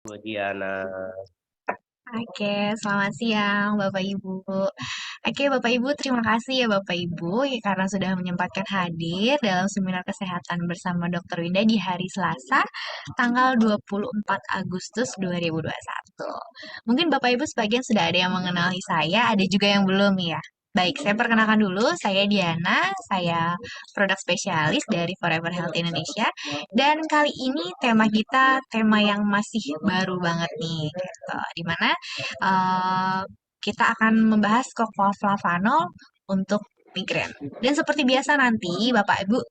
Bu Diana. Oke, selamat siang Bapak Ibu. Oke, Bapak Ibu, terima kasih ya Bapak Ibu ya, karena sudah menyempatkan hadir dalam seminar kesehatan bersama Dr. Winda di hari Selasa, tanggal 24 Agustus 2021. Mungkin Bapak Ibu sebagian sudah ada yang mengenali saya, ada juga yang belum ya. Baik, saya perkenalkan dulu, saya Diana, saya produk spesialis dari Forever Health Indonesia. Dan kali ini tema kita tema yang masih baru banget nih, gitu. Dimana kita akan membahas flavanol untuk migrain. Dan seperti biasa nanti Bapak Ibu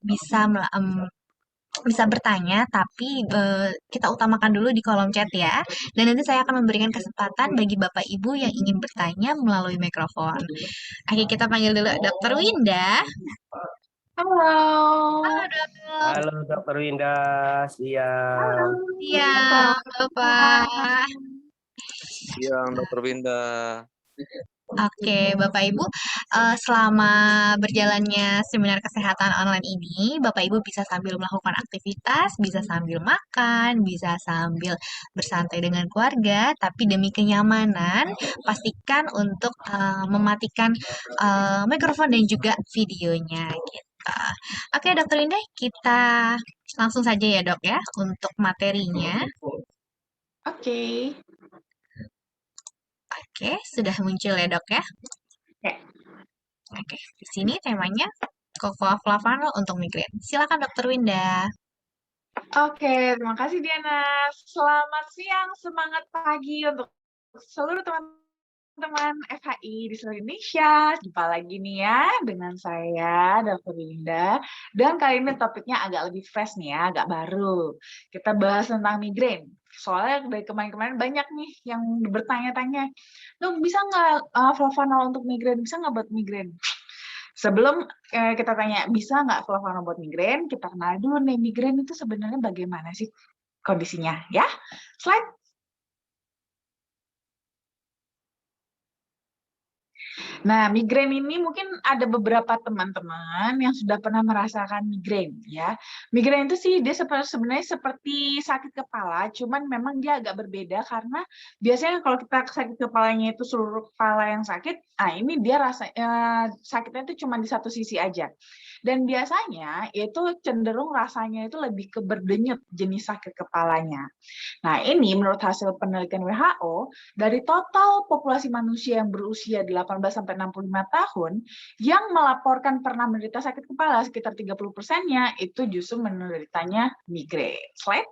bisa bertanya, tapi kita utamakan dulu di kolom chat ya. Dan nanti saya akan memberikan kesempatan bagi Bapak Ibu yang ingin bertanya melalui mikrofon. Oke, kita panggil dulu Dokter Winda. Halo. Halo dok. Halo Dokter Winda, Halo. siang. Siang, Selamat Bapak. Siang, Dokter Winda. Oke, Bapak Ibu, selama berjalannya seminar kesehatan online ini, Bapak Ibu bisa sambil melakukan aktivitas, bisa sambil makan, bisa sambil bersantai dengan keluarga, tapi demi kenyamanan, pastikan untuk mematikan mikrofon dan juga videonya gitu. Oke, Dokter Indah, kita langsung saja ya, Dok ya, untuk materinya. Oke. Oke, sudah muncul ya, Dok ya. Ya. Oke, di sini temanya Cocoa Flavanol untuk migrain. Silakan Dokter Winda. Oke, terima kasih Diana. Selamat siang, semangat pagi untuk seluruh teman-teman FHI di seluruh Indonesia. Jumpa lagi nih ya dengan saya, Dr. Linda. Dan kali ini topiknya agak lebih fresh nih ya, agak baru. Kita bahas tentang migrain. Soalnya dari kemarin-kemarin banyak nih yang bertanya-tanya, dok bisa nggak flavanol untuk migrain? Bisa nggak buat migrain? Sebelum kita tanya bisa nggak flavanol buat migrain, kita kenal dulu nih migrain itu sebenarnya bagaimana sih kondisinya ya. Slide. Nah, migrain ini mungkin ada beberapa teman-teman yang sudah pernah merasakan migrain ya. Migrain itu sih dia sebenarnya seperti sakit kepala, cuman memang dia agak berbeda karena biasanya kalau kita sakit kepalanya itu seluruh kepala yang sakit, ah ini dia sakitnya itu cuma di satu sisi aja. Dan biasanya itu cenderung rasanya itu lebih ke berdenyut jenis sakit kepalanya. Nah, ini menurut hasil penelitian WHO, dari total populasi manusia yang berusia 18 sampai 65 tahun yang melaporkan pernah menderita sakit kepala, sekitar 30%-nya itu justru menderitanya migrain. Slide.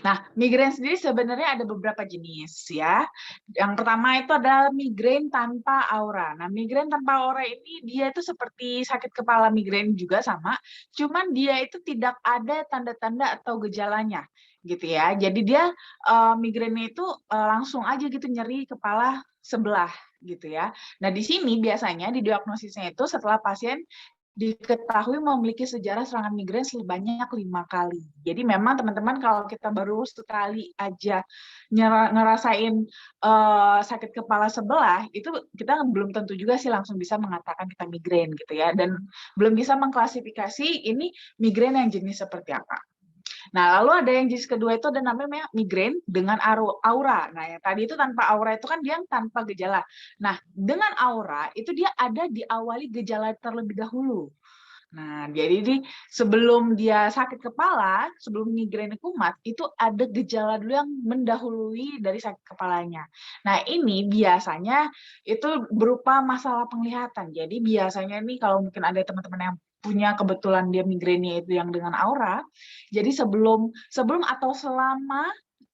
Nah, migrain sendiri sebenarnya ada beberapa jenis ya. Yang pertama itu adalah migrain tanpa aura. Nah, migrain tanpa aura ini dia itu seperti sakit kepala migrain juga sama, cuman dia itu tidak ada tanda-tanda atau gejalanya gitu ya. Jadi dia migrainnya itu langsung aja gitu nyeri kepala sebelah gitu ya. Nah, di sini biasanya didiagnosisnya itu setelah pasien diketahui memiliki sejarah serangan migrain sebanyak 5 kali. Jadi memang teman-teman kalau kita baru sekali aja ngerasain sakit kepala sebelah, itu kita belum tentu juga sih langsung bisa mengatakan kita migrain gitu ya. Dan belum bisa mengklasifikasi ini migrain yang jenis seperti apa. Nah, lalu ada yang jenis kedua itu ada namanya migrain dengan aura. Nah, yang tadi itu tanpa aura itu kan dia tanpa gejala. Nah, dengan aura itu dia ada diawali gejala terlebih dahulu. Nah, jadi sebelum dia sakit kepala, sebelum migrain kumat, itu ada gejala dulu yang mendahului dari sakit kepalanya. Nah, ini biasanya itu berupa masalah penglihatan. Jadi biasanya nih kalau mungkin ada teman-teman yang punya kebetulan dia migrainnya itu yang dengan aura, jadi sebelum atau selama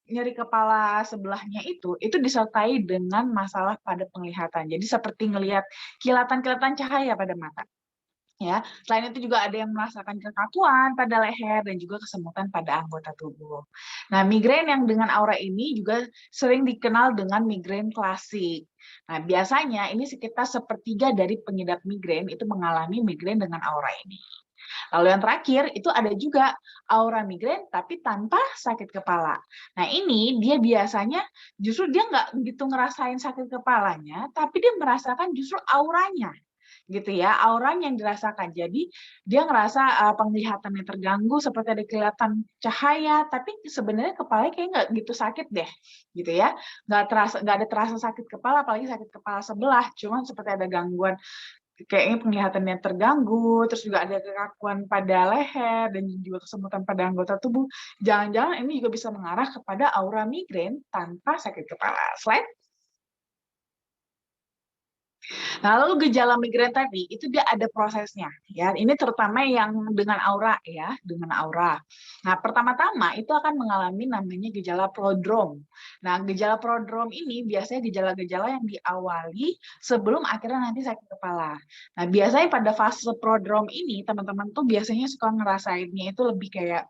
nyeri kepala sebelahnya itu disertai dengan masalah pada penglihatan. Jadi seperti ngelihat kilatan-kilatan cahaya pada mata. Ya, selain itu juga ada yang merasakan kekakuan pada leher dan juga kesemutan pada anggota tubuh. Nah, migrain yang dengan aura ini juga sering dikenal dengan migrain klasik. Nah, biasanya ini sekitar sepertiga dari pengidap migrain itu mengalami migrain dengan aura ini. Lalu yang terakhir itu ada juga aura migrain tapi tanpa sakit kepala. Nah, ini dia biasanya justru dia nggak gitu ngerasain sakit kepalanya, tapi dia merasakan justru auranya. gitu ya, auranya yang dirasakan. Jadi dia ngerasa penglihatannya terganggu, seperti ada kelihatan cahaya, tapi sebenarnya kepalanya kayak nggak gitu sakit deh, gitu ya. Nggak ada terasa sakit kepala, apalagi sakit kepala sebelah, cuman seperti ada gangguan, kayaknya penglihatannya terganggu, terus juga ada kekakuan pada leher dan juga kesemutan pada anggota tubuh. Jangan-jangan ini juga bisa mengarah kepada aura migrain tanpa sakit kepala. Slide. Nah, lalu gejala migrain tadi itu dia ada prosesnya ya. Ini terutama yang dengan aura ya, dengan aura. Nah, pertama-tama itu akan mengalami namanya gejala prodrom. Nah, gejala prodrom ini biasanya gejala-gejala yang diawali sebelum akhirnya nanti sakit kepala. Nah, biasanya pada fase prodrom ini teman-teman tuh biasanya suka ngerasainnya itu lebih kayak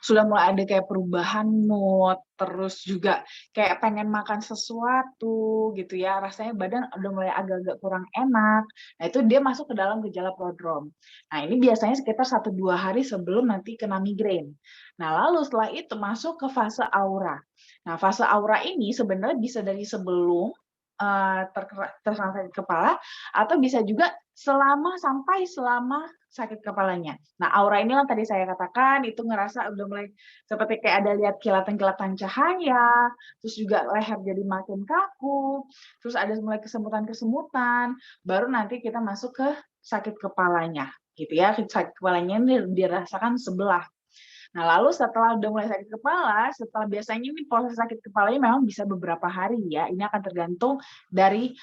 sudah mulai ada kayak perubahan mood, terus juga kayak pengen makan sesuatu gitu ya, rasanya badan udah mulai agak-agak kurang enak. Nah, itu dia masuk ke dalam gejala prodrom. Nah, ini biasanya sekitar 1-2 hari sebelum nanti kena migrain. Nah, lalu setelah itu masuk ke fase aura. Nah, fase aura ini sebenarnya bisa dari sebelum terkena sakit kepala, atau bisa juga sampai selama sakit kepalanya. Nah, aura inilah tadi saya katakan itu ngerasa udah mulai seperti kayak ada lihat kilatan-kilatan cahaya, terus juga leher jadi makin kaku, terus ada mulai kesemutan-kesemutan, baru nanti kita masuk ke sakit kepalanya, gitu ya. Sakit kepalanya ini dirasakan sebelah. Nah, lalu setelah udah mulai sakit kepala, setelah biasanya ini proses sakit kepalanya memang bisa beberapa hari ya. Ini akan tergantung dari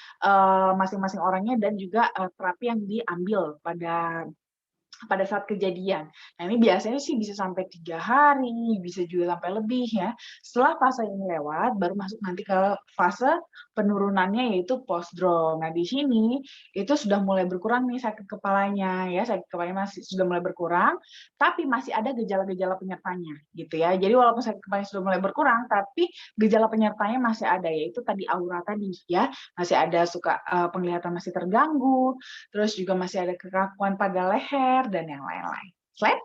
masing-masing orangnya dan juga terapi yang diambil pada saat kejadian. Nah, ini biasanya sih bisa sampai 3 hari, bisa juga sampai lebih ya. Setelah fase ini lewat, baru masuk nanti ke fase penurunannya yaitu postdrom. Nah, di sini itu sudah mulai berkurang nih sakit kepalanya ya, sakit kepalanya masih sudah mulai berkurang, tapi masih ada gejala-gejala penyertanya gitu ya. Jadi walaupun sakit kepalanya sudah mulai berkurang, tapi gejala penyertanya masih ada, yaitu tadi aura tadi ya, masih ada suka penglihatan masih terganggu, terus juga masih ada kekakuan pada leher dan yang lain-lain. Slide.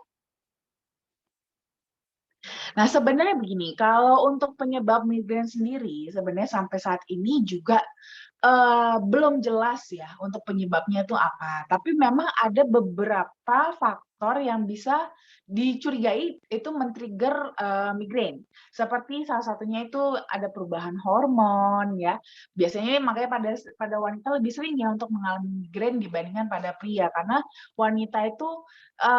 Nah, sebenarnya begini, kalau untuk penyebab migrain sendiri, sebenarnya sampai saat ini juga belum jelas ya untuk penyebabnya itu apa. Tapi memang ada beberapa faktor yang bisa dicurigai itu men-trigger migrain. Seperti salah satunya itu ada perubahan hormon ya. Biasanya makanya pada wanita lebih sering ya untuk mengalami migrain dibandingkan pada pria, karena wanita itu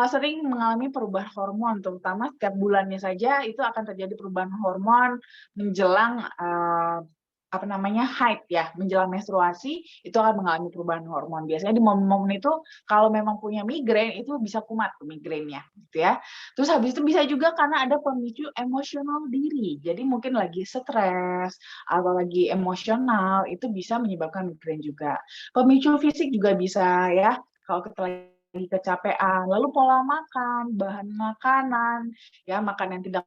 sering mengalami perubahan hormon, terutama setiap bulannya saja itu akan terjadi perubahan hormon menjelang haid ya, menjelang menstruasi itu akan mengalami perubahan hormon. Biasanya di momen-momen itu kalau memang punya migrain itu bisa kumat tuh migrainnya gitu ya. Terus habis itu bisa juga karena ada pemicu emosional diri. Jadi mungkin lagi stres atau lagi emosional itu bisa menyebabkan migrain juga. Pemicu fisik juga bisa ya. Kalau kita lagi kecapean, lalu pola makan, bahan makanan, ya makan yang tidak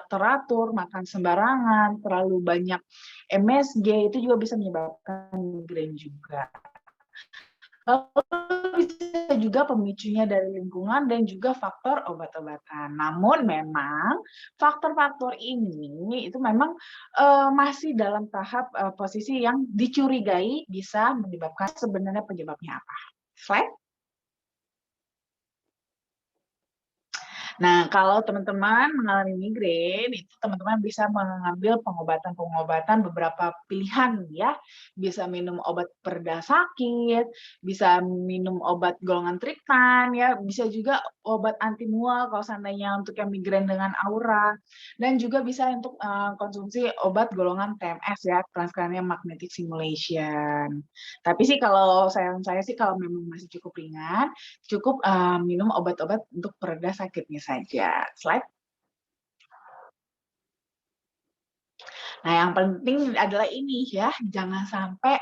teratur, makan sembarangan, terlalu banyak MSG itu juga bisa menyebabkan migrain juga. Lalu bisa juga pemicunya dari lingkungan dan juga faktor obat-obatan. Namun memang faktor-faktor ini itu memang masih dalam tahap posisi yang dicurigai bisa menyebabkan sebenarnya penyebabnya apa. Slide. Nah, kalau teman-teman mengalami migrain, itu teman-teman bisa mengambil pengobatan-pengobatan beberapa pilihan ya. Bisa minum obat pereda sakit, bisa minum obat golongan triptan ya, bisa juga obat anti mual kalau seandainya untuk yang migrain dengan aura, dan juga bisa untuk konsumsi obat golongan TMS ya, transcranial magnetic stimulation. Tapi sih kalau saya sih kalau memang masih cukup ringan, cukup minum obat-obat untuk pereda sakitnya saja. Slide. Nah, yang penting adalah ini ya, jangan sampai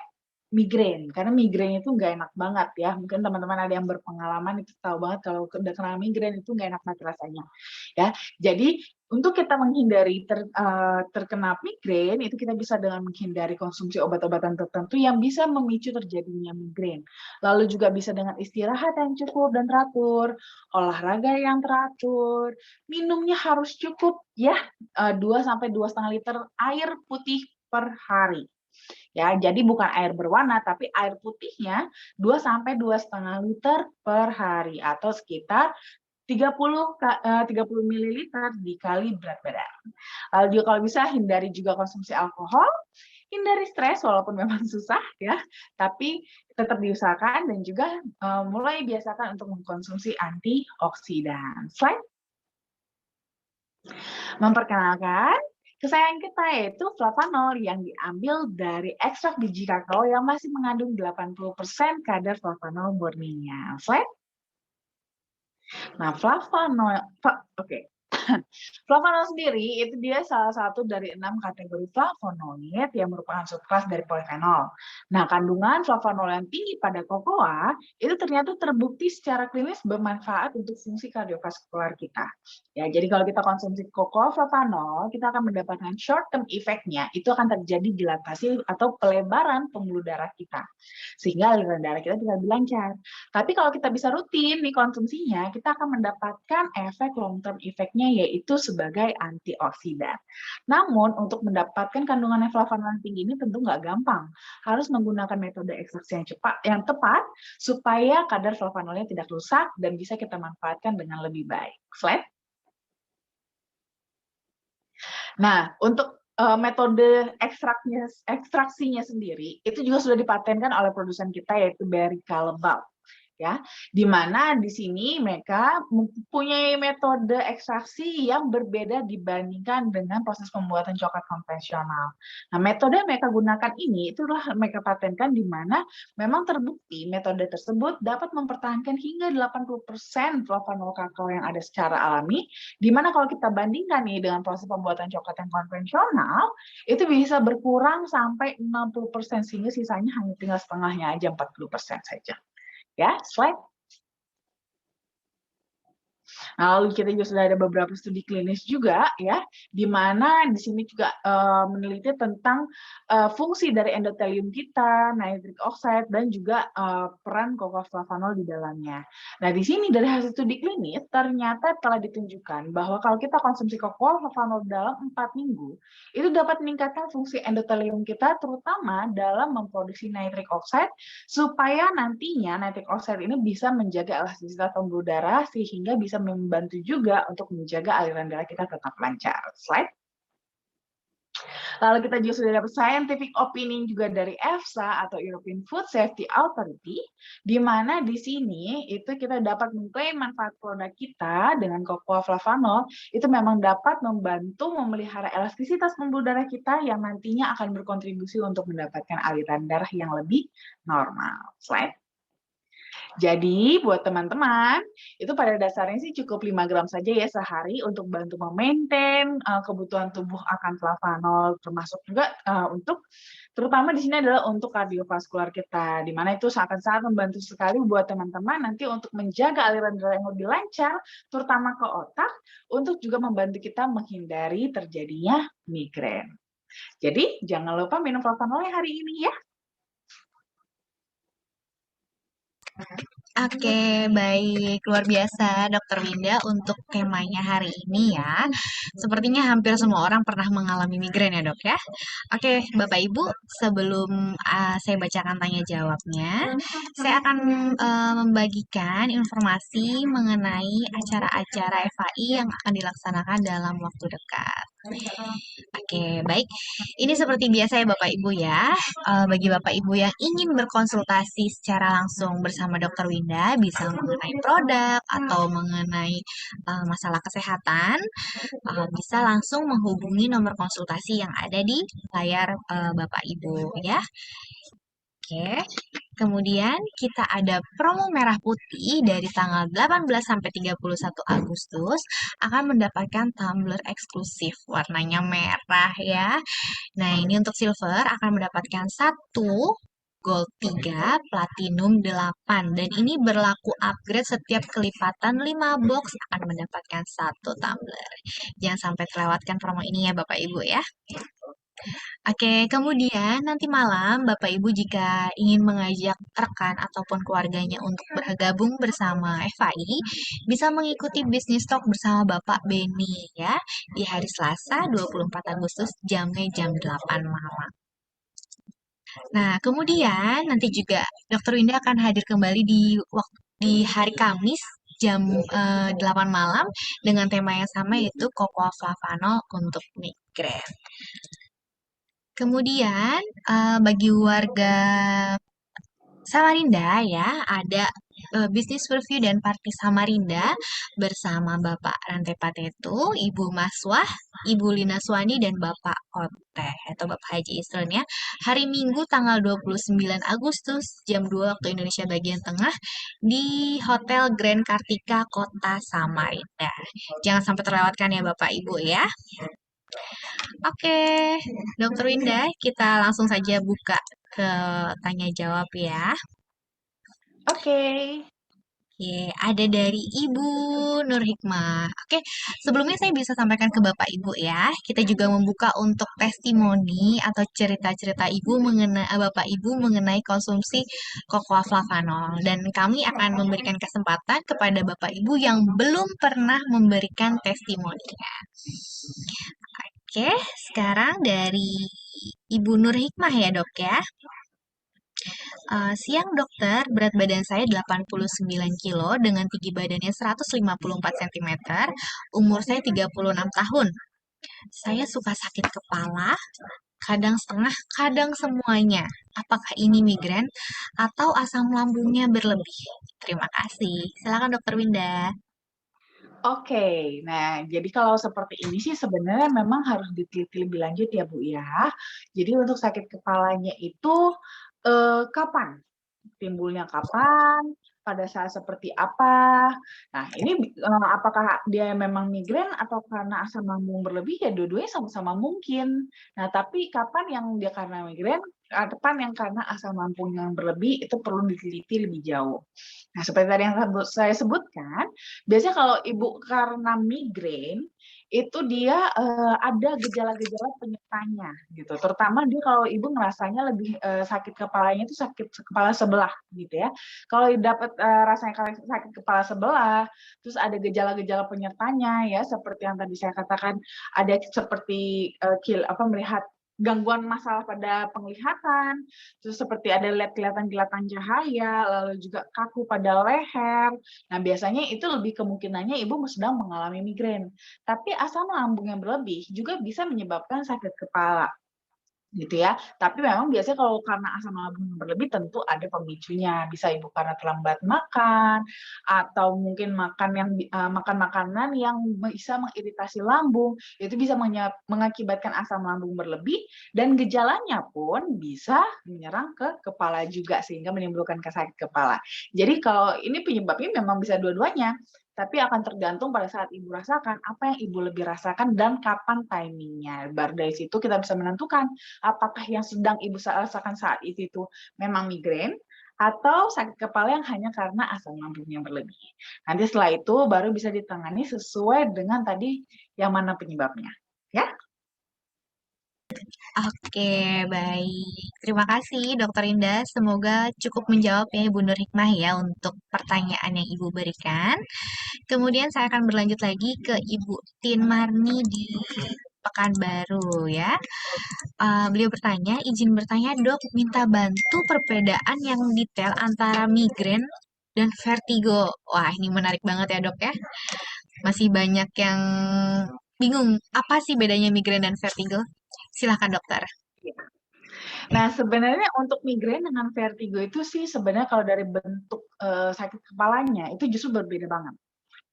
migrain, karena migrain itu nggak enak banget ya. Mungkin teman-teman ada yang berpengalaman itu tahu banget kalau udah kena migrain itu nggak enak banget rasanya. Ya, jadi untuk kita menghindari terkena migrain itu kita bisa dengan menghindari konsumsi obat-obatan tertentu yang bisa memicu terjadinya migrain. Lalu juga bisa dengan istirahat yang cukup dan teratur, olahraga yang teratur, minumnya harus cukup ya, 2 sampai 2,5 liter air putih per hari. Ya, jadi bukan air berwarna, tapi air putihnya 2 sampai 2,5 liter per hari atau sekitar 30 ml dikali berat badan. Lalu juga kalau bisa hindari juga konsumsi alkohol, hindari stres walaupun memang susah ya, tapi tetap diusahakan dan juga mulai biasakan untuk mengkonsumsi antioksidan. Slide. Memperkenalkan kesayangan kita yaitu flavanol yang diambil dari ekstrak biji kakao yang masih mengandung 80% kadar flavanol murninya. Slide. Nah, flavanol sendiri itu dia salah satu dari 6 kategori flavonoid yang merupakan subkelas dari polifenol. Nah, kandungan flavanol yang tinggi pada kokoa itu ternyata terbukti secara klinis bermanfaat untuk fungsi kardiovaskular kita. Ya, jadi kalau kita konsumsi kokoa flavanol, kita akan mendapatkan short term effect-nya, itu akan terjadi dilatasi atau pelebaran pembuluh darah kita. Sehingga aliran darah kita bisa lebih lancar. Tapi kalau kita bisa rutin nih konsumsinya, kita akan mendapatkan efek long term effect-nya yaitu sebagai antioksidan. Namun untuk mendapatkan kandungan flavanol yang tinggi ini tentu nggak gampang. Harus menggunakan metode ekstraksi yang tepat supaya kadar flavanolnya tidak rusak dan bisa kita manfaatkan dengan lebih baik. Slide. Nah, untuk metode ekstraksinya sendiri itu juga sudah dipatenkan oleh produsen kita yaitu Barry Callebaut. Ya, di mana di sini mereka mempunyai metode ekstraksi yang berbeda dibandingkan dengan proses pembuatan coklat konvensional. Nah, metode yang mereka gunakan ini itulah mereka patenkan di mana memang terbukti metode tersebut dapat mempertahankan hingga 80% flavanol kakao yang ada secara alami, di mana kalau kita bandingkan nih dengan proses pembuatan coklat yang konvensional, itu bisa berkurang sampai 60% sehingga sisanya hanya tinggal setengahnya aja 40% saja. Ya, slide. Nah, lalu kita juga sudah ada beberapa studi klinis juga ya, di mana di sini juga meneliti tentang fungsi dari endotelium kita, nitric oxide dan juga peran kokoa flavanol di dalamnya. Nah, di sini dari hasil studi klinis ternyata telah ditunjukkan bahwa kalau kita konsumsi kokoa flavanol dalam 4 minggu, itu dapat meningkatkan fungsi endotelium kita terutama dalam memproduksi nitric oxide supaya nantinya nitric oxide ini bisa menjaga elastisitas pembuluh darah sehingga bisa membantu juga untuk menjaga aliran darah kita tetap lancar. Slide. Lalu kita juga sudah dapat scientific opinion juga dari EFSA atau European Food Safety Authority, di mana di sini itu kita dapat mengklaim manfaat produk kita dengan kokoa flavanol itu memang dapat membantu memelihara elastisitas pembuluh darah kita yang nantinya akan berkontribusi untuk mendapatkan aliran darah yang lebih normal. Slide. Jadi buat teman-teman, itu pada dasarnya sih cukup 5 gram saja ya sehari untuk bantu memaintain kebutuhan tubuh akan flavanol, termasuk juga untuk terutama di sini adalah untuk kardiovaskular kita, di mana itu akan sangat membantu sekali buat teman-teman nanti untuk menjaga aliran darah yang lebih lancar, terutama ke otak, untuk juga membantu kita menghindari terjadinya migrain. Jadi jangan lupa minum flavanol hari ini ya. Oke, baik. Luar biasa, Dokter Winda, untuk temanya hari ini ya. Sepertinya hampir semua orang pernah mengalami migrain ya, Dok ya. Oke, Bapak Ibu, sebelum saya bacakan tanya jawabnya, saya akan membagikan informasi mengenai acara-acara FAI yang akan dilaksanakan dalam waktu dekat. Oke, baik. Ini seperti biasa ya Bapak Ibu ya. Bagi Bapak Ibu yang ingin berkonsultasi secara langsung bersama Dokter Winda, bisa mengenai produk atau mengenai masalah kesehatan, bisa langsung menghubungi nomor konsultasi yang ada di layar Bapak Ibu ya. Oke, kemudian kita ada promo merah putih dari tanggal 18 sampai 31 Agustus akan mendapatkan tumbler eksklusif warnanya merah ya. Nah, ini untuk silver akan mendapatkan 1, gold 3, platinum 8 dan ini berlaku upgrade setiap kelipatan 5 box akan mendapatkan 1 tumbler. Jangan sampai terlewatkan promo ini ya Bapak Ibu ya. Oke, kemudian nanti malam Bapak Ibu jika ingin mengajak rekan ataupun keluarganya untuk bergabung bersama FAI, bisa mengikuti Business Talk bersama Bapak Beni ya di hari Selasa 24 Agustus jamnya jam 8 malam. Nah, kemudian nanti juga Dokter Winda akan hadir kembali di hari Kamis jam 8 malam dengan tema yang sama yaitu Cocoa Flavanol untuk migrain. Kemudian bagi warga Samarinda ya, ada bisnis review dan party Samarinda bersama Bapak Rante Patetu, Ibu Maswah, Ibu Lina Swani, dan Bapak Oteh atau Bapak Haji Isron ya. Hari Minggu tanggal 29 Agustus jam 2 waktu Indonesia bagian tengah di Hotel Grand Kartika Kota Samarinda. Jangan sampai terlewatkan ya Bapak Ibu ya. Oke, Dokter Winda, kita langsung saja buka ke tanya jawab ya. Oke. Oke, ada dari Ibu Nur Hikmah. Oke, sebelumnya saya bisa sampaikan ke Bapak Ibu ya. Kita juga membuka untuk testimoni atau cerita-cerita Ibu mengenai Bapak Ibu mengenai konsumsi Cocoa Flavanol dan kami akan memberikan kesempatan kepada Bapak Ibu yang belum pernah memberikan testimoninya. Oke, sekarang dari Ibu Nur Hikmah ya, Dok ya. Siang dokter, berat badan saya 89 kilo dengan tinggi badannya 154 cm, umur saya 36 tahun. Saya suka sakit kepala, kadang setengah, kadang semuanya. Apakah ini migrain atau asam lambungnya berlebih? Terima kasih. Silakan dokter Winda. Oke, nah jadi kalau seperti ini sih sebenarnya memang harus diteliti lebih lanjut ya Bu ya. Jadi untuk sakit kepalanya itu kapan? Timbulnya kapan? Pada saat seperti apa? Nah ini apakah dia memang migrain atau karena asam lambung berlebih? Ya dua-duanya sama-sama mungkin. Nah tapi kapan yang dia karena migrain, kapan yang karena asam lambung yang berlebih itu perlu diteliti lebih jauh. Nah, seperti tadi yang saya sebutkan, biasanya kalau ibu karena migrain, itu dia ada gejala-gejala penyertanya gitu. Terutama dia kalau ibu ngerasanya lebih sakit kepalanya itu sakit kepala sebelah gitu ya. Kalau dapat rasanya sakit kepala sebelah, terus ada gejala-gejala penyertanya ya seperti yang tadi saya katakan ada seperti melihat gangguan masalah pada penglihatan, terus seperti ada kelihatan cahaya, lalu juga kaku pada leher. Nah, biasanya itu lebih kemungkinannya ibu sedang mengalami migrain. Tapi asam lambung yang berlebih juga bisa menyebabkan sakit kepala. Gitu ya. Tapi memang biasanya kalau karena asam lambung yang berlebih tentu ada pemicunya. Bisa ibu karena terlambat makan atau mungkin makan makanan yang bisa mengiritasi lambung, itu bisa mengakibatkan asam lambung berlebih dan gejalanya pun bisa menyerang ke kepala juga sehingga menimbulkan sakit kepala. Jadi kalau ini penyebabnya memang bisa dua-duanya. Tapi akan tergantung pada saat ibu rasakan apa yang ibu lebih rasakan dan kapan timingnya. Baru dari situ kita bisa menentukan apakah yang sedang ibu rasakan saat itu memang migrain atau sakit kepala yang hanya karena asam lambung yang berlebih. Nanti setelah itu baru bisa ditangani sesuai dengan tadi yang mana penyebabnya. Ya. Oke, baik. Terima kasih, Dokter Indah. Semoga cukup menjawab ya Ibu Nur Hikmah ya untuk pertanyaan yang Ibu berikan. Kemudian saya akan berlanjut lagi ke Ibu Tin Marni di Pekanbaru ya. Beliau bertanya, izin bertanya dok, minta bantu perbedaan yang detail antara migrain dan vertigo. Wah, ini menarik banget ya dok ya. Masih banyak yang bingung, apa sih bedanya migrain dan vertigo? Silahkan dokter. Nah, sebenarnya untuk migrain dengan vertigo itu sih sebenarnya kalau dari bentuk sakit kepalanya itu justru berbeda banget.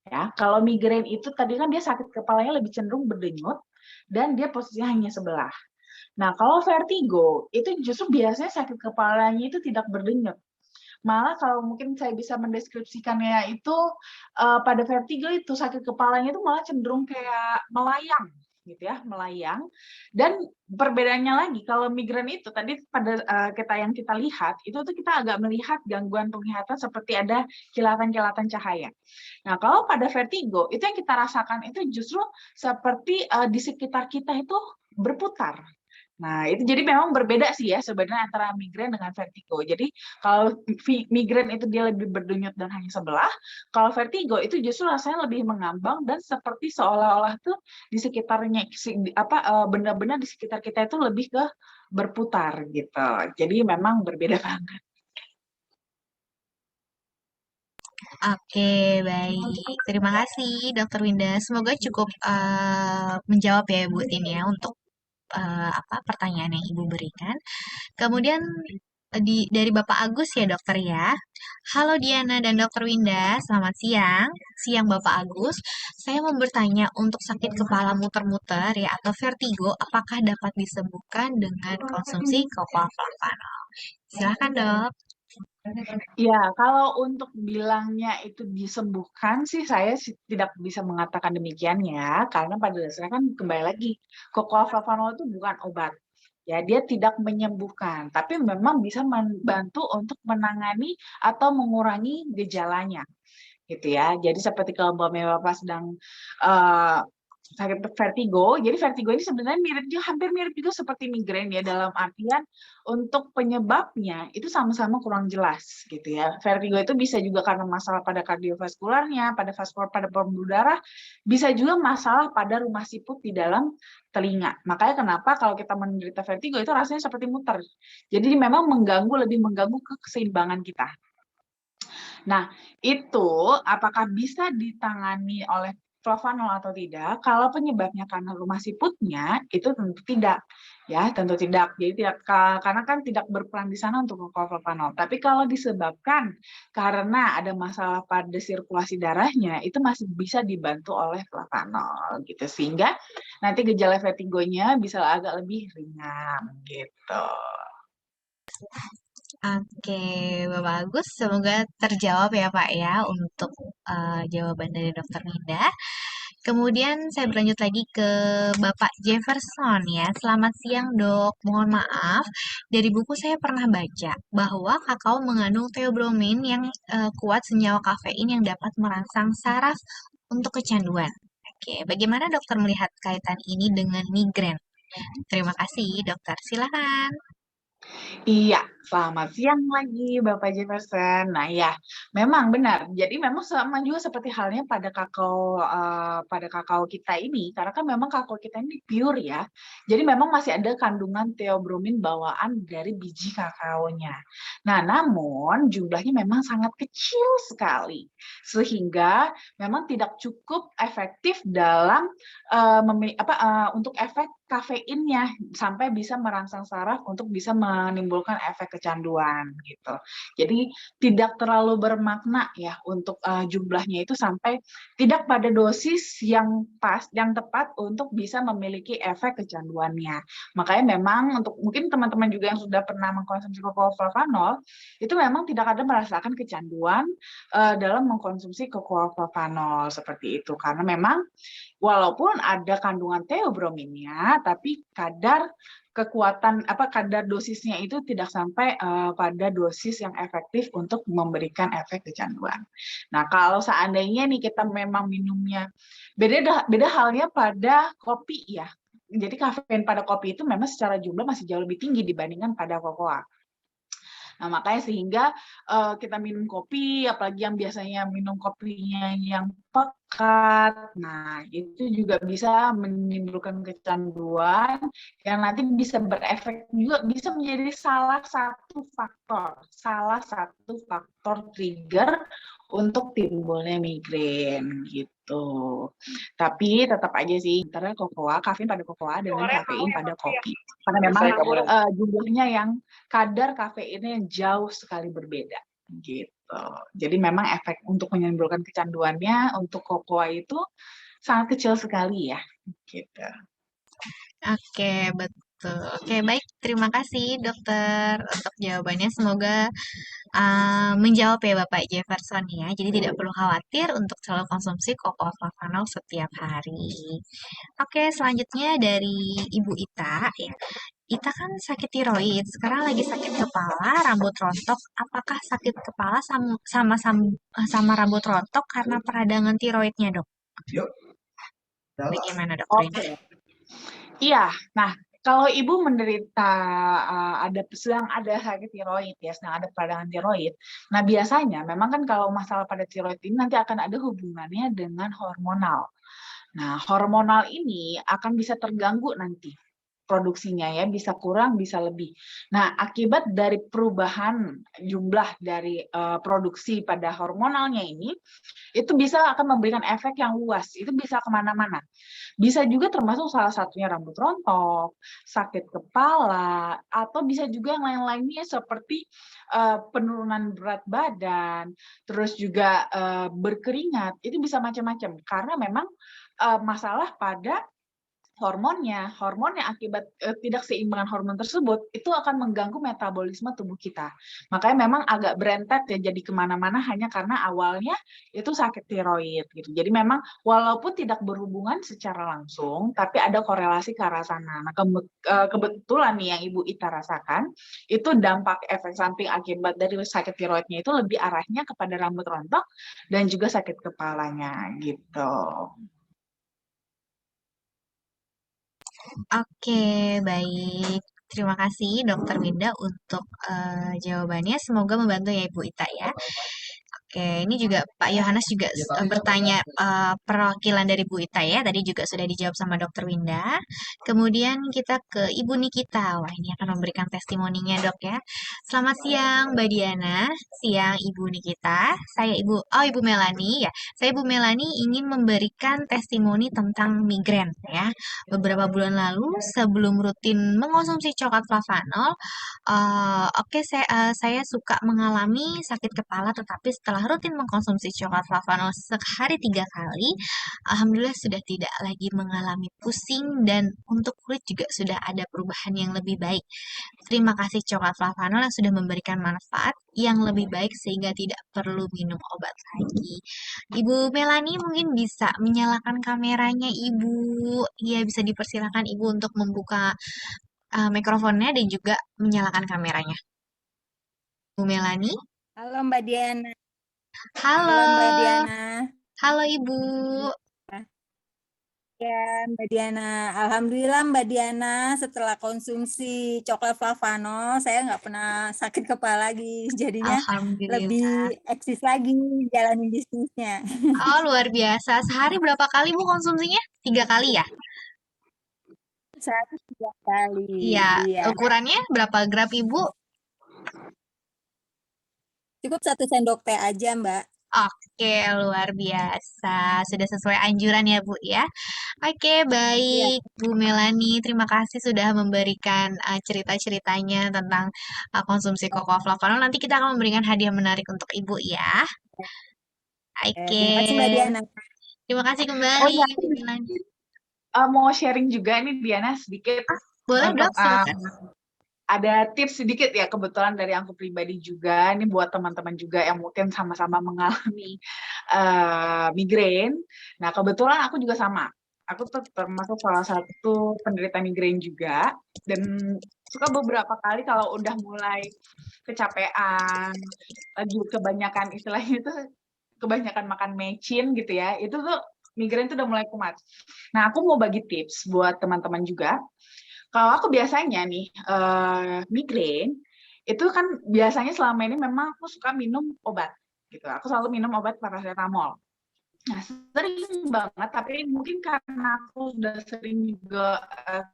Ya, kalau migrain itu tadi kan dia sakit kepalanya lebih cenderung berdenyut dan dia posisinya hanya sebelah. Nah, kalau vertigo itu justru biasanya sakit kepalanya itu tidak berdenyut. Malah kalau mungkin saya bisa mendeskripsikannya itu pada vertigo itu sakit kepalanya itu malah cenderung kayak melayang gitu ya, melayang. Dan perbedaannya lagi kalau migrain itu tadi pada yang kita lihat itu tuh kita agak melihat gangguan penglihatan seperti ada kilatan-kilatan cahaya. Nah, kalau pada vertigo itu yang kita rasakan itu justru seperti di sekitar kita itu berputar. Nah, itu jadi memang berbeda sih ya sebenarnya antara migrain dengan vertigo. Jadi kalau migrain itu dia lebih berdenyut dan hanya sebelah, kalau vertigo itu justru rasanya lebih mengambang dan seperti seolah-olah tuh di sekitarnya benda-benda di sekitar kita itu lebih ke berputar gitu. Jadi memang berbeda banget. Oke, baik. Terima kasih, Dokter Winda. Semoga cukup menjawab ya, Bu Tin ya, untuk pertanyaan yang Ibu berikan. Kemudian dari Bapak Agus ya, Dokter ya. Halo Diana dan Dokter Winda, selamat siang. Siang Bapak Agus. Saya mau bertanya untuk sakit kepala muter-muter ya atau vertigo, apakah dapat disembuhkan dengan konsumsi Flavanol? Silakan, Dok. Ya, kalau untuk bilangnya itu disembuhkan sih saya tidak bisa mengatakan demikian ya, karena pada dasarnya kan kembali lagi, cocoa flavanol itu bukan obat. Ya, dia tidak menyembuhkan, tapi memang bisa membantu untuk menangani atau mengurangi gejalanya, gitu ya. Jadi seperti kalau Bapak sedang uh, sakit vertigo, jadi vertigo ini sebenarnya hampir mirip juga seperti migrain ya, dalam artian untuk penyebabnya itu sama-sama kurang jelas gitu ya. Vertigo itu bisa juga karena masalah pada kardiovaskularnya, pada pembuluh darah, bisa juga masalah pada rumah siput di dalam telinga. Makanya kenapa kalau kita menderita vertigo itu rasanya seperti muter. Jadi memang lebih mengganggu ke keseimbangan kita. Nah, itu apakah bisa ditangani oleh flavanol atau tidak? Kalau penyebabnya karena rumah siputnya, itu tentu tidak. Ya, tentu tidak. Jadi tidak karena kan tidak berperan di sana untuk flavanol. Tapi kalau disebabkan karena ada masalah pada sirkulasi darahnya, itu masih bisa dibantu oleh flavanol gitu. Sehingga nanti gejala vertigonya bisa agak lebih ringan gitu. Oke, Bapak Agus, semoga terjawab ya Pak ya untuk jawaban dari Dokter Minda. Kemudian saya berlanjut lagi ke Bapak Jefferson ya. Selamat siang dok, mohon maaf. Dari buku saya pernah baca bahwa kakao mengandung theobromine yang kuat senyawa kafein yang dapat merangsang saraf untuk kecanduan. Oke, bagaimana dokter melihat kaitan ini dengan migrain? Terima kasih dokter, silakan. Iya, selamat siang lagi Bapak Jefferson. Nah ya, memang benar. Jadi memang sama juga seperti halnya pada kakao kita ini, karena kan memang kakao kita ini pure ya. Jadi memang masih ada kandungan theobromine bawaan dari biji kakaonya. Nah, namun jumlahnya memang sangat kecil sekali, sehingga memang tidak cukup efektif dalam untuk efek kafeinnya sampai bisa merangsang saraf untuk bisa menimbulkan efek kecanduan gitu. Jadi tidak terlalu bermakna ya untuk jumlahnya itu sampai tidak pada dosis yang pas, yang tepat untuk bisa memiliki efek kecanduannya. Makanya memang untuk mungkin teman-teman juga yang sudah pernah mengkonsumsi cocoa flavanol itu memang tidak ada merasakan kecanduan dalam mengkonsumsi cocoa flavanol seperti itu, karena memang walaupun ada kandungan theobromine-nya, tapi kadar dosisnya itu tidak sampai pada dosis yang efektif untuk memberikan efek kecanduan. Nah, kalau seandainya nih kita memang minumnya beda halnya pada kopi ya. Jadi kafein pada kopi itu memang secara jumlah masih jauh lebih tinggi dibandingkan pada kokoa. Nah, makanya sehingga kita minum kopi, apalagi yang biasanya minum kopinya yang pekat, nah itu juga bisa menimbulkan kecanduan yang nanti bisa berefek juga, bisa menjadi salah satu faktor trigger untuk timbulnya migrain gitu. Tapi tetap aja sih antara kafein pada kokoa dengan kafein pada kopi. Karena memang jumlahnya yang kadar kafeinnya yang jauh sekali berbeda gitu. Jadi memang efek untuk menimbulkan kecanduannya untuk kokoa itu sangat kecil sekali ya gitu. Oke, betul. Oke, baik. Terima kasih dokter untuk jawabannya. Semoga menjawab ya Bapak Jefferson ya. Jadi tidak perlu khawatir untuk selalu konsumsi cocoa flavanol setiap hari. Oke, selanjutnya dari Ibu Ita ya. Ita kan sakit tiroid, sekarang lagi sakit kepala, rambut rontok. Apakah sakit kepala sama rambut rontok karena peradangan tiroidnya, Dok? Bagaimana, Dok? Oke. Iya, nah Kalau ibu menderita sedang ada sakit tiroid ya, sedang ada peradangan tiroid. Nah, biasanya memang kan kalau masalah pada tiroid ini nanti akan ada hubungannya dengan hormonal. Nah, hormonal ini akan bisa terganggu nanti produksinya ya, bisa kurang, bisa lebih. Nah, akibat dari perubahan jumlah dari produksi pada hormonalnya ini, itu bisa akan memberikan efek yang luas. Itu bisa kemana-mana. Bisa juga termasuk salah satunya rambut rontok, sakit kepala, atau bisa juga yang lain-lainnya seperti penurunan berat badan, terus juga berkeringat. Itu bisa macam-macam karena memang masalah pada hormonnya akibat tidak seimbangan hormon tersebut itu akan mengganggu metabolisme tubuh kita. Makanya memang agak berentet ya, jadi kemana-mana hanya karena awalnya itu sakit tiroid gitu. Jadi memang walaupun tidak berhubungan secara langsung, tapi ada korelasi ke arah sana. Nah, kebetulan nih yang Ibu Ita rasakan itu dampak efek samping akibat dari sakit tiroidnya itu lebih arahnya kepada rambut rontok dan juga sakit kepalanya gitu. Oke, baik. Terima kasih Dokter Winda untuk jawabannya. Semoga membantu ya Ibu Ita ya. Oke, ini juga Pak Yohanes juga bertanya perwakilan dari Bu Ita ya. Tadi juga sudah dijawab sama Dokter Winda. Kemudian kita ke Ibu Nikita. Wah, ini akan memberikan testimoninya dok ya. Selamat siang Mbak Diana. Siang Ibu Nikita. Saya Ibu Melani ya. Saya Ibu Melani ingin memberikan testimoni tentang migrain ya. Beberapa bulan lalu sebelum rutin mengonsumsi coklat flavanol, saya suka mengalami sakit kepala, tetapi setelah rutin mengkonsumsi coklat flavanol sehari 3 kali, alhamdulillah sudah tidak lagi mengalami pusing dan untuk kulit juga sudah ada perubahan yang lebih baik. Terima kasih coklat flavanol yang sudah memberikan manfaat yang lebih baik sehingga tidak perlu minum obat lagi. Ibu Melani mungkin bisa menyalakan kameranya Ibu. Iya, bisa dipersilakan Ibu untuk membuka mikrofonnya dan juga menyalakan kameranya. Bu Melani. Halo Mbak Diana. Halo. Halo Mbak Diana. Halo Ibu. Ya Mbak Diana, alhamdulillah Mbak Diana setelah konsumsi coklat flavanol saya nggak pernah sakit kepala lagi, jadinya lebih eksis lagi jalanin bisnisnya. Oh luar biasa, sehari berapa kali Bu konsumsinya? 3 kali ya? Sehari 3 kali. Iya. Ukurannya berapa gram Ibu? Cukup 1 sendok teh aja Mbak. Oke, luar biasa. Sudah sesuai anjuran ya, Bu ya. Oke, baik. Ya. Bu Melani, terima kasih sudah memberikan cerita-ceritanya tentang konsumsi cocoa flavanol. Nanti kita akan memberikan hadiah menarik untuk Ibu ya. Oke. Terima kasih Mbak Diana. Terima kasih kembali, Bu Melani. Mau sharing juga nih Diana sedikit. Boleh dok, silakan. Ada tips sedikit ya, kebetulan dari aku pribadi juga, ini buat teman-teman juga yang mungkin sama-sama mengalami migrain. Nah, kebetulan aku juga sama. Aku termasuk salah satu penderita migrain juga, dan suka beberapa kali kalau udah mulai kecapean, lagi kebanyakan istilahnya itu, kebanyakan makan mecin gitu ya, itu tuh migrain tuh udah mulai kumat. Nah, aku mau bagi tips buat teman-teman juga. Kalau aku biasanya nih migrain itu kan biasanya selama ini memang aku suka minum obat gitu. Aku selalu minum obat paracetamol. Nah, sering banget, tapi mungkin karena aku sudah sering juga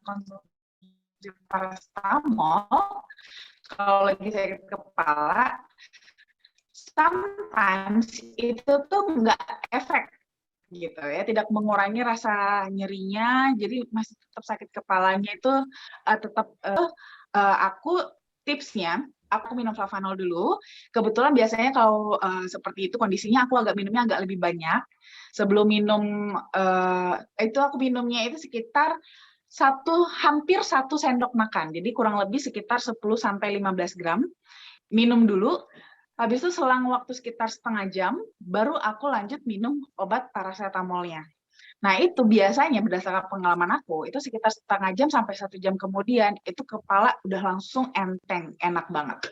konsumsi paracetamol, kalau lagi sakit kepala, sometimes itu tuh nggak efek gitu ya, tidak mengurangi rasa nyerinya, jadi masih tetap sakit kepalanya itu tetap aku tipsnya aku minum flavanol dulu. Kebetulan biasanya kalau seperti itu kondisinya aku minumnya agak lebih banyak. Sebelum minum itu aku minumnya itu sekitar hampir 1 sendok makan. Jadi kurang lebih sekitar 10 sampai 15 gram. Minum dulu. Habis itu selang waktu sekitar setengah jam, baru aku lanjut minum obat paracetamolnya. Nah, itu biasanya berdasarkan pengalaman aku, itu sekitar setengah jam sampai 1 jam kemudian, itu kepala udah langsung enteng, enak banget.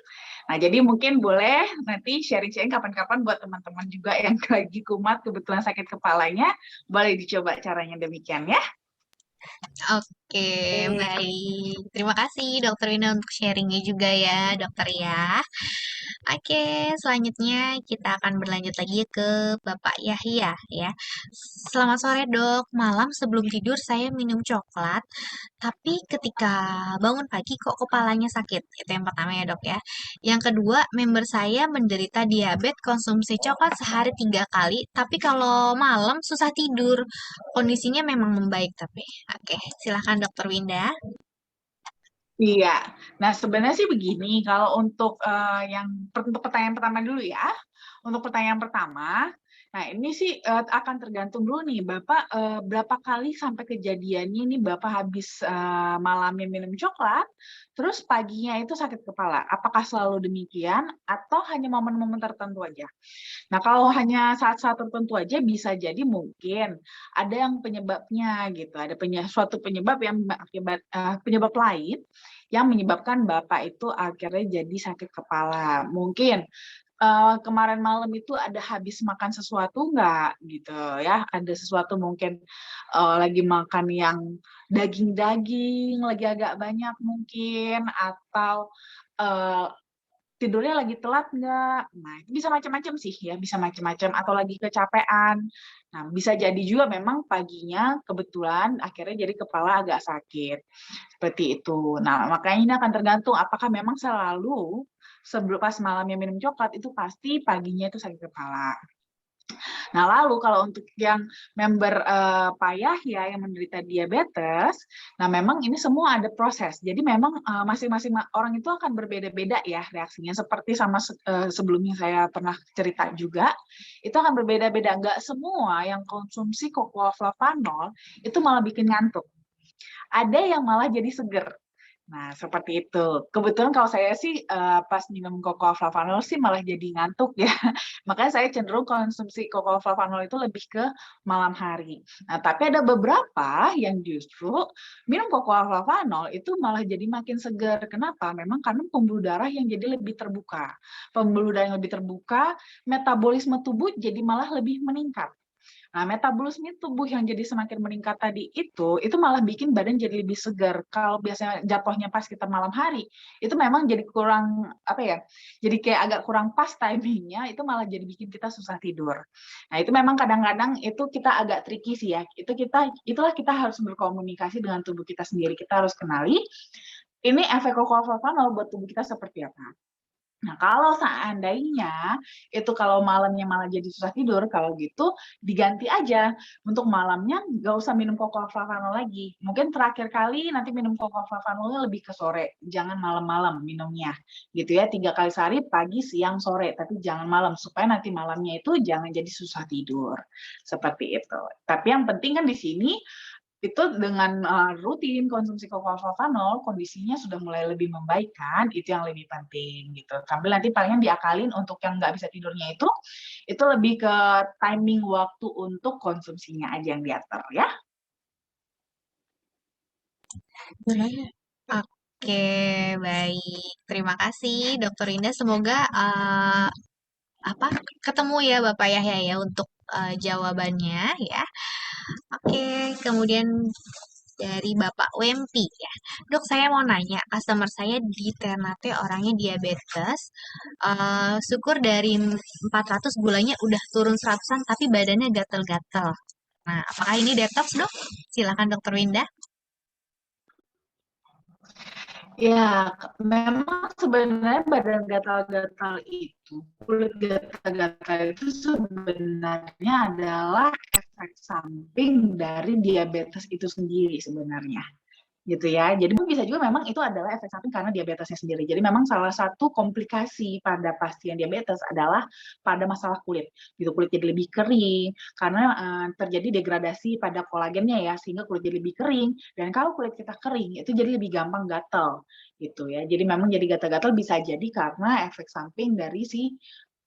Nah, jadi mungkin boleh nanti sharing-sharing kapan-kapan buat teman-teman juga yang lagi kumat, kebetulan sakit kepalanya, boleh dicoba caranya demikian ya. Oke, baik. Terima kasih Dokter Wina untuk sharingnya juga ya, dokter ya. Oke, selanjutnya kita akan berlanjut lagi ke Bapak Yahya ya. Selamat sore dok, malam sebelum tidur saya minum coklat, tapi ketika bangun pagi kok kepalanya sakit. Itu yang pertama ya dok ya. Yang kedua, member saya menderita diabetes, konsumsi coklat sehari 3 kali, tapi kalau malam susah tidur. Kondisinya memang membaik tapi. Oke, silahkan dokter Winda. Iya, nah sebenarnya sih begini, kalau untuk untuk pertanyaan pertama dulu ya, untuk pertanyaan pertama, nah ini sih akan tergantung dulu nih, Bapak berapa kali sampai kejadiannya nih Bapak habis malamnya minum coklat, terus paginya itu sakit kepala, apakah selalu demikian atau hanya momen-momen tertentu aja? Nah, kalau hanya saat-saat tertentu aja bisa jadi mungkin ada yang penyebabnya gitu, ada suatu penyebab yang penyebab lain yang menyebabkan Bapak itu akhirnya jadi sakit kepala. Mungkin kemarin malam itu ada habis makan sesuatu nggak gitu ya, ada sesuatu mungkin lagi makan yang daging-daging, lagi agak banyak mungkin, atau tidurnya lagi telat nggak? Nah, itu bisa macam-macam sih ya, bisa macam-macam, atau lagi kecapean. Nah, bisa jadi juga memang paginya kebetulan akhirnya jadi kepala agak sakit. Seperti itu. Nah, makanya ini akan tergantung apakah memang selalu sebelum pas malamnya minum coklat itu pasti paginya itu sakit kepala. Nah, lalu kalau untuk yang member Pak Yahya yang menderita diabetes, nah memang ini semua ada proses. Jadi memang masing-masing orang itu akan berbeda-beda ya reaksinya. Seperti sama sebelumnya saya pernah cerita juga, itu akan berbeda-beda. Nggak semua yang konsumsi cocoa flavanol itu malah bikin ngantuk. Ada yang malah jadi seger. Nah, seperti itu. Kebetulan kalau saya sih pas minum cocoa flavanol sih malah jadi ngantuk ya. Makanya saya cenderung konsumsi cocoa flavanol itu lebih ke malam hari. Nah, tapi ada beberapa yang justru minum cocoa flavanol itu malah jadi makin segar. Kenapa? Memang karena pembuluh darah yang jadi lebih terbuka. Pembuluh darah yang lebih terbuka, metabolisme tubuh jadi malah lebih meningkat. Nah, metabolisme tubuh yang jadi semakin meningkat tadi itu malah bikin badan jadi lebih segar. Kalau biasanya jatuhnya pas kita malam hari, itu memang jadi kurang, apa ya, jadi kayak agak kurang pas timingnya, itu malah jadi bikin kita susah tidur. Nah, itu memang kadang-kadang itu kita agak tricky sih ya. Itulah kita harus berkomunikasi dengan tubuh kita sendiri. Kita harus kenali, ini efek cocoa flavanol buat tubuh kita seperti apa. Nah, kalau seandainya itu kalau malamnya malah jadi susah tidur, kalau gitu diganti aja. Untuk malamnya nggak usah minum cocoa flavanol lagi. Mungkin terakhir kali nanti minum cocoa flavanolnya lebih ke sore. Jangan malam-malam minumnya. Gitu ya, 3 kali sehari, pagi, siang, sore. Tapi jangan malam, supaya nanti malamnya itu jangan jadi susah tidur. Seperti itu. Tapi yang penting kan di sini, itu dengan rutin konsumsi cocoa flavanol, kondisinya sudah mulai lebih membaik kan, itu yang lebih penting gitu. Sambil nanti palingan diakalin untuk yang nggak bisa tidurnya itu lebih ke timing waktu untuk konsumsinya aja yang diatur ya. Oke, baik. Terima kasih Dokter Indah. Semoga ketemu ya Bapak Yahya ya untuk jawabannya ya. Oke, kemudian dari Bapak Wempi ya. Dok, saya mau nanya, customer saya di Ternate orangnya diabetes. Syukur dari 400 gulanya udah turun 100-an, tapi badannya gatel-gatel. Nah, apakah ini detox, Dok? Silakan Dokter Winda. Ya, memang sebenarnya badan gatal-gatal itu, kulit gatal-gatal itu sebenarnya adalah efek samping dari diabetes itu sendiri sebenarnya. Gitu ya. Jadi bisa juga memang itu adalah efek samping karena diabetesnya sendiri. Jadi memang salah satu komplikasi pada pasien diabetes adalah pada masalah kulit. Gitu, kulit jadi lebih kering karena terjadi degradasi pada kolagennya ya, sehingga kulit jadi lebih kering. Dan kalau kulit kita kering itu jadi lebih gampang gatal gitu ya. Jadi memang jadi gatal-gatal bisa jadi karena efek samping dari si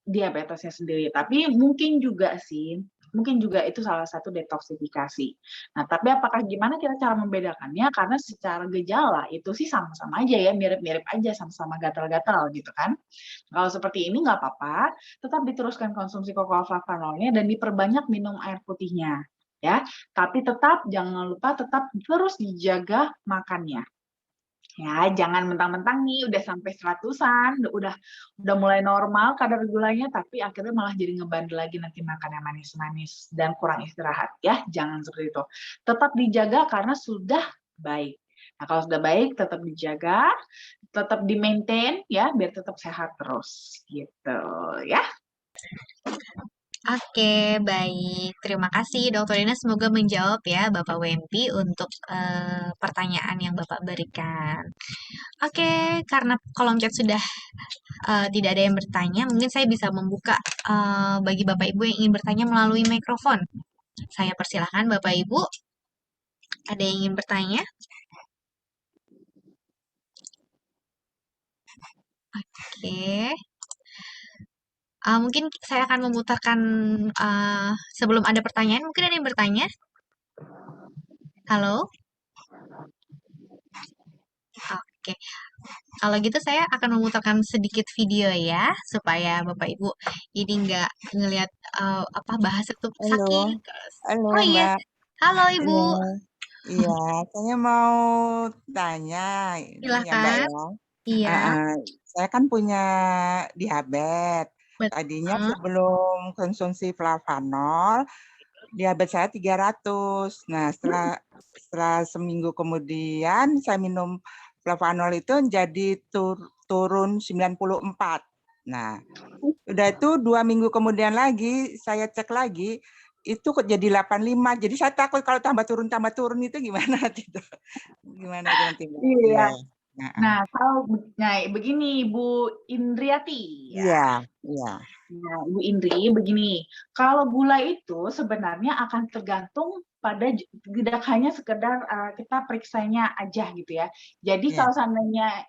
diabetesnya sendiri. Tapi mungkin juga itu salah satu detoksifikasi. Nah, tapi apakah gimana kita cara membedakannya? Karena secara gejala itu sih sama-sama aja ya, mirip-mirip aja, sama-sama gatal-gatal gitu kan. Kalau seperti ini nggak apa-apa, tetap diteruskan konsumsi cocoa flavanolnya dan diperbanyak minum air putihnya. ya. Tapi tetap jangan lupa tetap terus dijaga makannya. Ya, jangan mentang-mentang nih udah sampai 100-an, udah mulai normal kadar gulanya, tapi akhirnya malah jadi ngebandel lagi nanti makan yang manis-manis dan kurang istirahat ya. Jangan seperti itu. Tetap dijaga karena sudah baik. Nah, kalau sudah baik tetap dijaga, tetap di-maintain ya biar tetap sehat terus gitu ya. Oke, baik. Terima kasih Dokter Ina. Semoga menjawab ya Bapak Wempi untuk pertanyaan yang Bapak berikan. Oke, karena kolom chat sudah tidak ada yang bertanya, mungkin saya bisa membuka bagi Bapak Ibu yang ingin bertanya melalui mikrofon. Saya persilahkan Bapak Ibu. Ada yang ingin bertanya? Oke. Mungkin saya akan memutarkan sebelum ada pertanyaan. Mungkin ada yang bertanya? Halo? Oke. Kalau gitu saya akan memutarkan sedikit video ya, supaya Bapak Ibu ini nggak ngelihat bahasa tuh Halo, saking. halo Oh iya, Mbak. halo Ibu. Iya, saya mau tanya ini ya Mbak Silahkan. ya. Iya. Saya kan punya diabetes. Tadinya sebelum konsumsi flavanol, diabetes saya 300. Nah, setelah seminggu kemudian saya minum flavanol itu jadi turun 94. Nah, udah itu 2 minggu kemudian lagi saya cek lagi itu kok jadi 85. Jadi saya takut kalau tambah turun itu gimana gitu. Gimana itu nanti Mbak? Iya. Nah, kalau begini Bu Indriati ya. Iya. Nah, Bu Indri begini, kalau gula itu sebenarnya akan tergantung pada tidak hanya sekedar kita periksanya aja gitu ya. Jadi kalau seandainya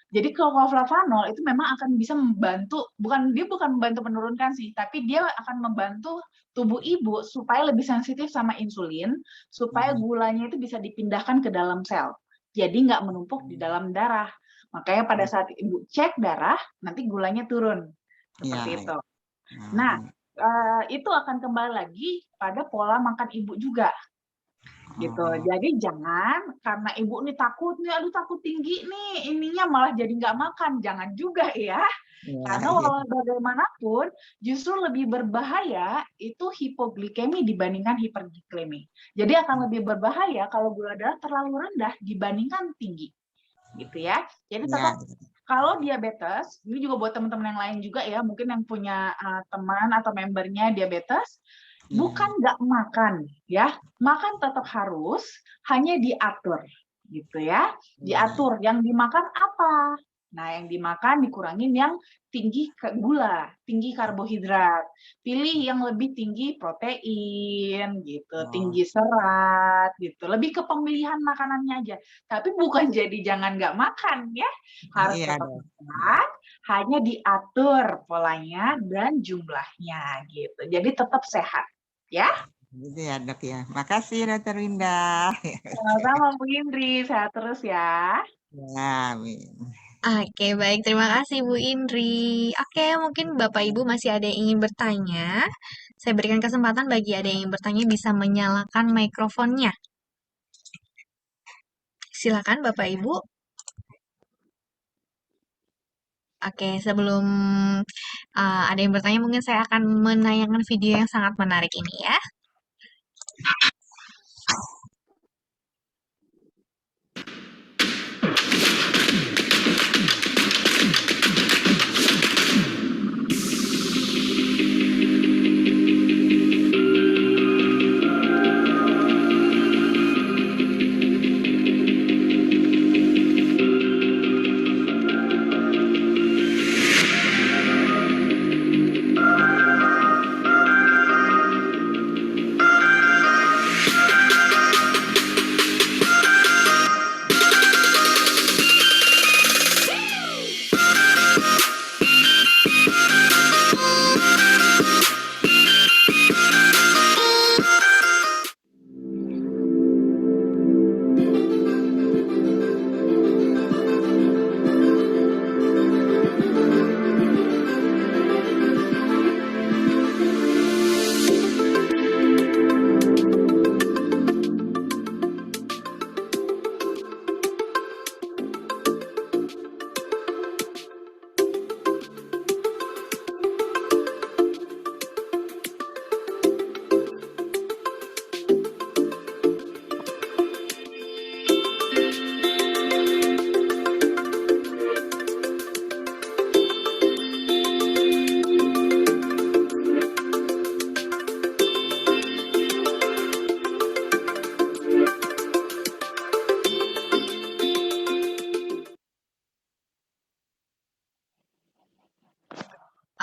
jadi kalau flavanol itu memang akan bisa membantu, dia bukan membantu menurunkan sih, tapi dia akan membantu tubuh ibu supaya lebih sensitif sama insulin, supaya gulanya itu bisa dipindahkan ke dalam sel. Jadi nggak menumpuk di dalam darah. Makanya pada saat ibu cek darah, nanti gulanya turun. Seperti itu. Nah, itu akan kembali lagi pada pola makan ibu juga. Gitu. Jadi jangan karena ibu nih takut nih, aduh takut tinggi nih, ininya malah jadi nggak makan. Jangan juga ya. Karena walau bagaimanapun justru lebih berbahaya itu hipoglikemi dibandingkan hiperglikemi. Jadi akan lebih berbahaya kalau gula darah terlalu rendah dibandingkan tinggi. Gitu ya. Jadi tetap kalau diabetes, ini juga buat teman-teman yang lain juga ya, mungkin yang punya teman atau membernya diabetes, bukan nggak makan ya, makan tetap harus, hanya diatur gitu ya, diatur. Yang dimakan apa? Nah, yang dimakan dikurangin yang tinggi gula, tinggi karbohidrat. Pilih yang lebih tinggi protein gitu, tinggi serat gitu. Lebih ke pemilihan makanannya aja. Tapi bukan jadi jangan nggak makan ya. Harus tetap makan, hanya diatur polanya dan jumlahnya gitu. Jadi tetap sehat ya. Gitu ya Dok ya. Makasih Dokter Winda. Sama-sama Bu Indri, sehat terus ya. Ya, amin. Oke, baik. Terima kasih Bu Indri. Oke, mungkin Bapak Ibu masih ada yang ingin bertanya. Saya berikan kesempatan bagi ada yang ingin bertanya bisa menyalakan mikrofonnya. Silakan Bapak Ibu. Oke, sebelum ada yang bertanya, mungkin saya akan menayangkan video yang sangat menarik ini ya.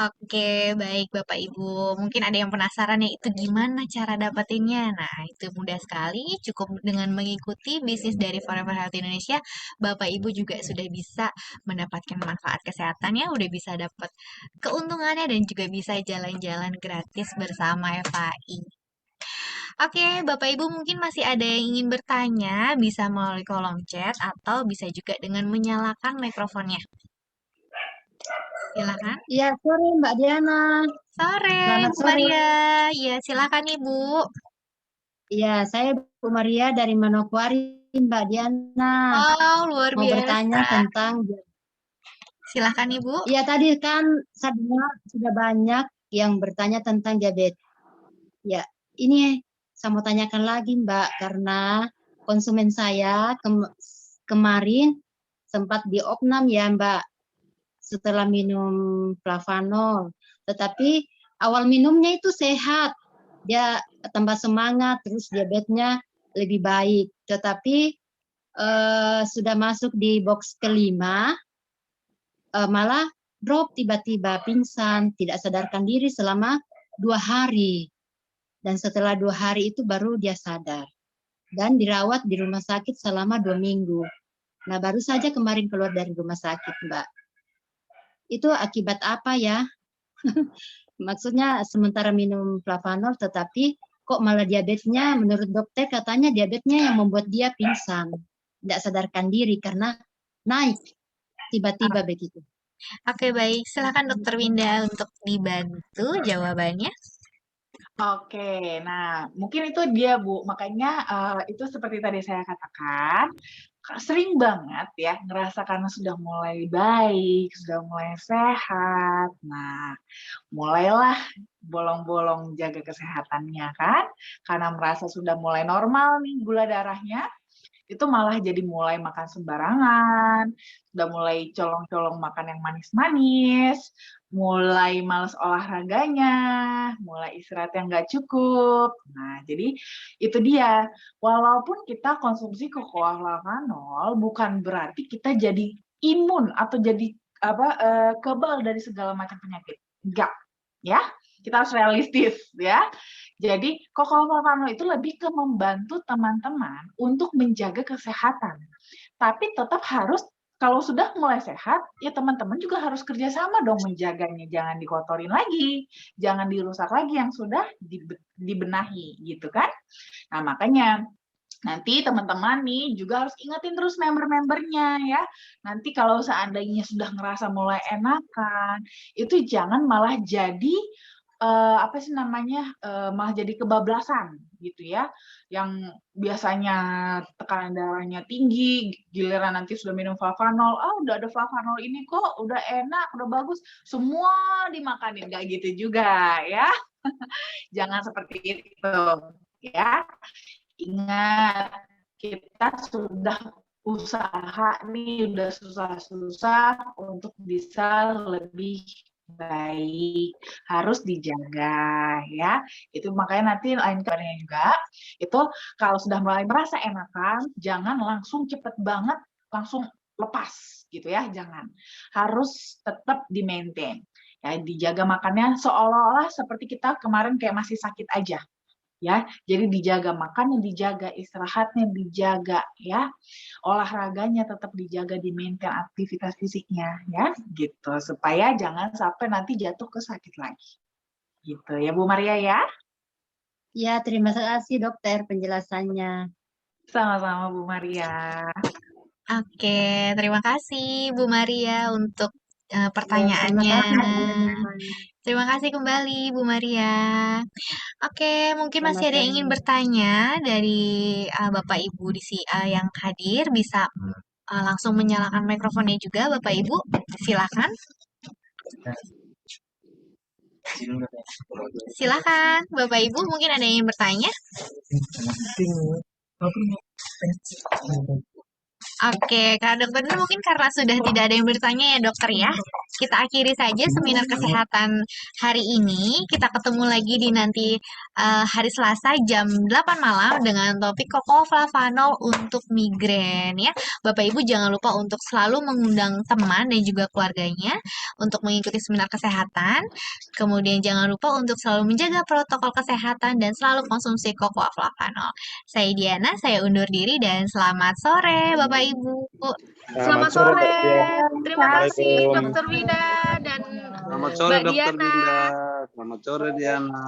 Oke, baik Bapak Ibu. Mungkin ada yang penasaran ya, itu gimana cara dapetinnya? Nah, itu mudah sekali. Cukup dengan mengikuti bisnis dari Forever Health Indonesia, Bapak Ibu juga sudah bisa mendapatkan manfaat kesehatannya, udah bisa dapat keuntungannya, dan juga bisa jalan-jalan gratis bersama FAI. Oke, Bapak Ibu mungkin masih ada yang ingin bertanya, bisa melalui kolom chat atau bisa juga dengan menyalakan mikrofonnya. Silakan. Iya, sore Mbak Diana. Sore, Selamat Bu sore. Maria. Ya, silakan Ibu. Iya, saya Bu Maria dari Manokwari, Mbak Diana. Oh, luar Mau biasa. bertanya tentang... Silakan Ibu. Iya, tadi kan saya dengar sudah banyak yang bertanya tentang diabetes. Ya, ini saya mau tanyakan lagi Mbak, karena konsumen saya kemarin sempat diopnam ya Mbak, setelah minum flavanol. Tetapi awal minumnya itu sehat, dia tambah semangat, terus diabetesnya lebih baik. Tetapi sudah masuk di box kelima, malah drop tiba-tiba, pingsan, tidak sadarkan diri selama 2 hari. Dan setelah 2 hari itu baru dia sadar. Dan dirawat di rumah sakit selama 2 minggu. Nah, baru saja kemarin keluar dari rumah sakit, Mbak. Itu akibat apa ya? Maksudnya sementara minum flavanol, tetapi kok malah diabetesnya, menurut dokter katanya diabetesnya yang membuat dia pingsan. Tidak sadarkan diri karena naik tiba-tiba begitu. Oke, baik. Silakan Dokter Winda untuk dibantu jawabannya. Oke, nah mungkin itu dia Bu, makanya itu seperti tadi saya katakan, sering banget ya ngerasa karena sudah mulai baik, sudah mulai sehat, nah mulailah bolong-bolong jaga kesehatannya kan, karena merasa sudah mulai normal nih gula darahnya, itu malah jadi mulai makan sembarangan, udah mulai colong-colong makan yang manis-manis, mulai males olahraganya, mulai istirahat yang nggak cukup. Nah, jadi itu dia. Walaupun kita konsumsi flavanol, bukan berarti kita jadi imun atau jadi kebal dari segala macam penyakit. Enggak, ya. Kita harus realistis, ya. Jadi, flavanol itu lebih ke membantu teman-teman untuk menjaga kesehatan. Tapi tetap harus, kalau sudah mulai sehat, ya teman-teman juga harus kerjasama dong menjaganya. Jangan dikotorin lagi, jangan dirusak lagi yang sudah dibenahi, gitu kan? Nah, makanya nanti teman-teman nih juga harus ingetin terus member-membernya ya. Nanti kalau seandainya sudah ngerasa mulai enakan, itu jangan malah jadi malah jadi kebablasan gitu ya, yang biasanya tekanan darahnya tinggi, giliran nanti sudah minum flavanol, udah ada flavanol ini kok, udah enak, udah bagus, semua dimakanin, nggak gitu juga ya. Jangan seperti itu ya. Ingat, kita sudah usaha nih, udah susah-susah untuk bisa lebih baik, harus dijaga ya. Itu makanya nanti lain kalinya juga, itu kalau sudah mulai merasa enakan, jangan langsung cepet banget langsung lepas gitu ya, jangan. Harus tetap di-maintain. Ya, dijaga makannya seolah-olah seperti kita kemarin kayak masih sakit aja. Ya, jadi dijaga makannya, dijaga istirahatnya, dijaga ya, olahraganya tetap dijaga, di maintain aktivitas fisiknya ya, gitu, supaya jangan sampai nanti jatuh ke sakit lagi. Gitu ya Bu Maria ya. Ya, terima kasih dokter penjelasannya. Sama-sama Bu Maria. Oke, terima kasih Bu Maria untuk pertanyaannya. Terima kasih kembali Bu Maria. Oke, mungkin masih ada yang ingin bertanya dari Bapak Ibu yang hadir, bisa langsung menyalakan mikrofonnya juga Bapak Ibu. Silakan. Silakan Bapak Ibu, mungkin ada yang ingin bertanya. Oke, Kak Dokter ini mungkin karena sudah tidak ada yang bertanya ya dokter ya. Kita akhiri saja seminar kesehatan hari ini. Kita ketemu lagi di nanti hari Selasa jam 8 malam dengan topik Flavanol untuk migrain ya. Bapak Ibu jangan lupa untuk selalu mengundang teman dan juga keluarganya untuk mengikuti seminar kesehatan. Kemudian jangan lupa untuk selalu menjaga protokol kesehatan dan selalu konsumsi Flavanol. Saya Diana, saya undur diri dan selamat sore Bapak Ibu. Selamat sore. Terima kasih Assalamualaikum. Dokter Wida dan Selamat sore Mbak Dokter Diana. Dinda. Selamat sore Diana.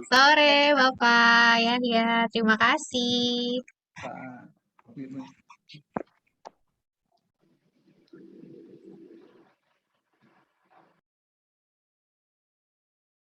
Sore Bapak, ya, terima kasih. Pak.